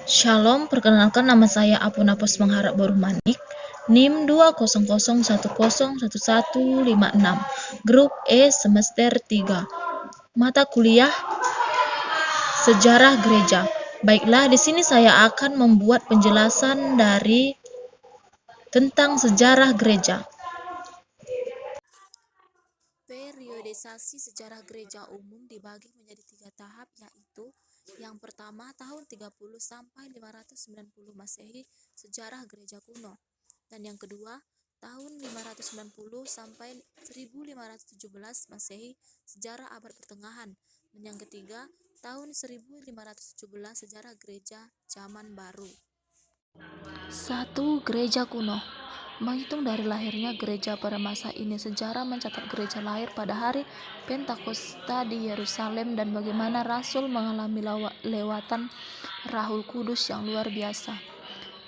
Shalom, perkenalkan nama saya Apunapos Mengharap Boruh Manik, NIM 200101156, Grup E Semester 3, Mata Kuliah Sejarah Gereja. Baiklah, di sini saya akan membuat penjelasan tentang sejarah gereja. Periodisasi sejarah gereja umum dibagi menjadi 3 tahap, yaitu yang pertama tahun 30 sampai 590 Masehi, sejarah gereja kuno, dan yang kedua tahun 590 sampai 1517 Masehi, sejarah abad pertengahan, dan yang ketiga tahun 1517, sejarah gereja zaman baru. 1. Gereja kuno. Menghitung dari lahirnya gereja pada masa ini, sejarah mencatat gereja lahir pada hari Pentakosta di Yerusalem dan bagaimana Rasul mengalami lewatan Roh Kudus yang luar biasa.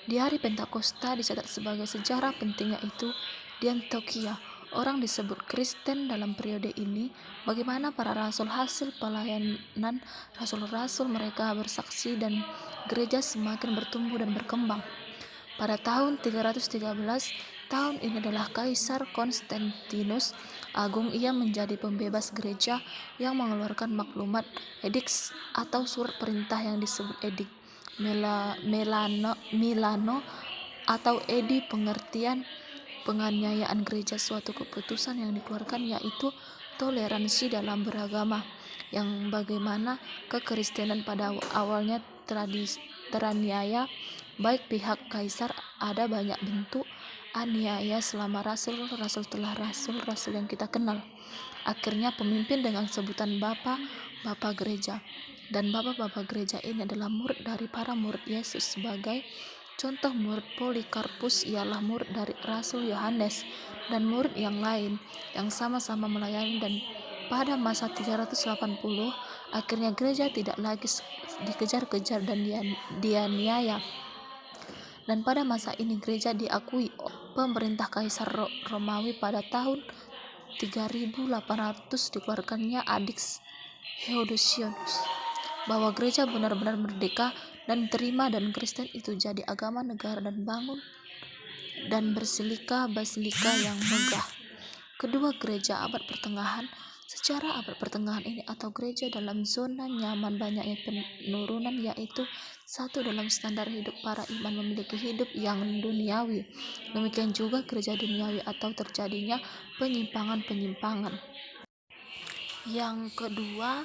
Di hari Pentakosta dicatat sebagai sejarah penting, yaitu di Antioquia. Orang disebut Kristen dalam periode ini. Bagaimana para rasul, hasil pelayanan rasul-rasul mereka bersaksi dan gereja semakin bertumbuh dan berkembang. Pada tahun 313, tahun ini adalah Kaisar Konstantinus Agung. Ia menjadi pembebas gereja yang mengeluarkan maklumat ediks atau surat perintah yang disebut edik Milano atau edi, pengertian penganiayaan gereja, suatu keputusan yang dikeluarkan yaitu toleransi dalam beragama, yang bagaimana kekristenan pada awalnya teraniaya baik pihak kaisar. Ada banyak bentuk aniaya selama rasul yang kita kenal. Akhirnya pemimpin dengan sebutan Bapak Gereja, dan Bapak Gereja ini adalah murid dari para murid Yesus. Sebagai contoh, murid Polikarpus ialah murid dari Rasul Yohanes dan murid yang lain yang sama-sama melayani. Dan pada masa 380 akhirnya gereja tidak lagi dikejar-kejar dan dianiaya, dan pada masa ini gereja diakui pemerintah Kaisar Romawi. Pada tahun 3800 dikeluarkannya Ediks Theodosius bahwa gereja benar-benar merdeka dan terima, dan Kristen itu jadi agama negara dan bangun dan basilika yang megah. Kedua, gereja abad pertengahan. Secara abad pertengahan ini atau gereja dalam zona nyaman banyaknya penurunan, yaitu satu, dalam standar hidup para iman memiliki hidup yang duniawi. Demikian juga gereja duniawi atau terjadinya penyimpangan. Yang kedua,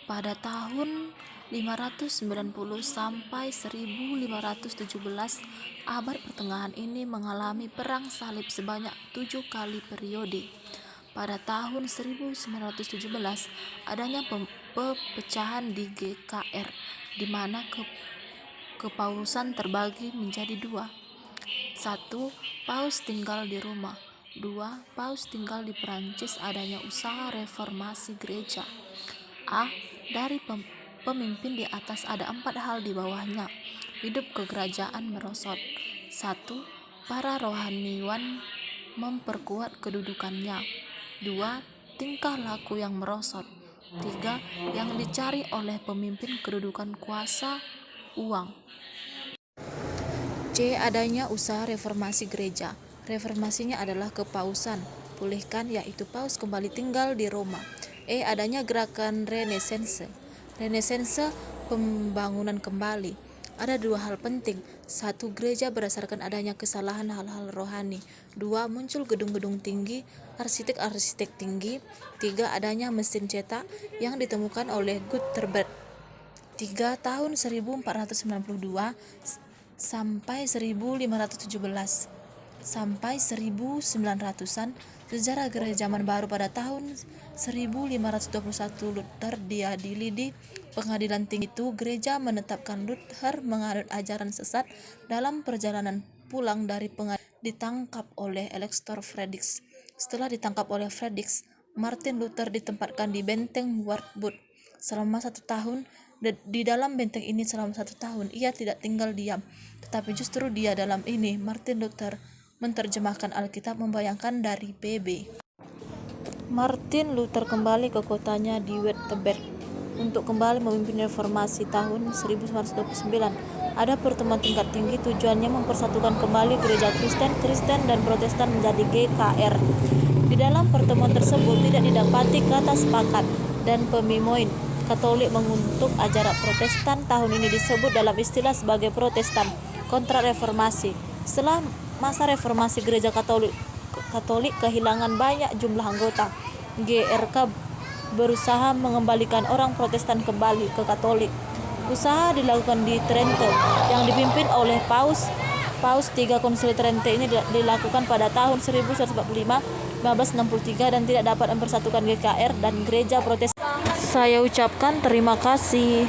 pada tahun 590 sampai 1517, abad pertengahan ini mengalami perang salib sebanyak 7 kali periode. Pada tahun 1917 adanya pepecahan di GKR, di mana kepausan terbagi menjadi 2. 1. Paus tinggal di Roma. 2. Paus tinggal di Perancis. Adanya usaha reformasi gereja. A. Dari pemimpin di atas ada 4 hal di bawahnya. Hidup kegerajaan merosot. 1. Para rohaniwan memperkuat kedudukannya. 2. Tingkah laku yang merosot. 3. Yang dicari oleh pemimpin kedudukan, kuasa, uang. C. Adanya usaha reformasi gereja. Reformasinya adalah kepausan pulihkan, yaitu Paus kembali tinggal di Roma. E. Adanya gerakan Renaissance. Pembangunan kembali. Ada 2 hal penting. 1. Gereja berdasarkan adanya kesalahan hal-hal rohani. 2. Muncul gedung-gedung tinggi, arsitek tinggi. 3. Adanya mesin cetak yang ditemukan oleh Gutenberg. 3. Tahun 1492 sampai 1517 sampai 1900-an, sejarah gereja zaman baru. Pada tahun 1521 Luther diadili di pengadilan tinggi. Itu gereja menetapkan Luther menganut ajaran sesat. Dalam perjalanan pulang dari pengadilan ditangkap oleh Elektor Fredix. Setelah ditangkap oleh Fredix, Martin Luther ditempatkan di benteng Wartburg selama 1 tahun. Di dalam benteng ini selama 1 tahun ia tidak tinggal diam, tetapi justru dia dalam ini Martin Luther menerjemahkan Alkitab membayangkan dari PB. Martin Luther kembali ke kotanya di Wittenberg. untuk kembali memimpin reformasi tahun 1929. Ada pertemuan tingkat tinggi, tujuannya mempersatukan kembali gereja Kristen dan Protestan menjadi GKR. Di dalam pertemuan tersebut tidak didapati kata sepakat, dan pemimoin Katolik mengutuk ajaran Protestan tahun ini disebut dalam istilah sebagai Protestan kontra-reformasi. Setelah masa reformasi, gereja Katolik kehilangan banyak jumlah anggota. GRK berusaha mengembalikan orang Protestan kembali ke Katolik. Usaha dilakukan di Trento yang dipimpin oleh Paus III. Konsili Trento ini dilakukan pada tahun 1145 1563 dan tidak dapat mempersatukan GKR dan gereja Protestan. Saya ucapkan terima kasih.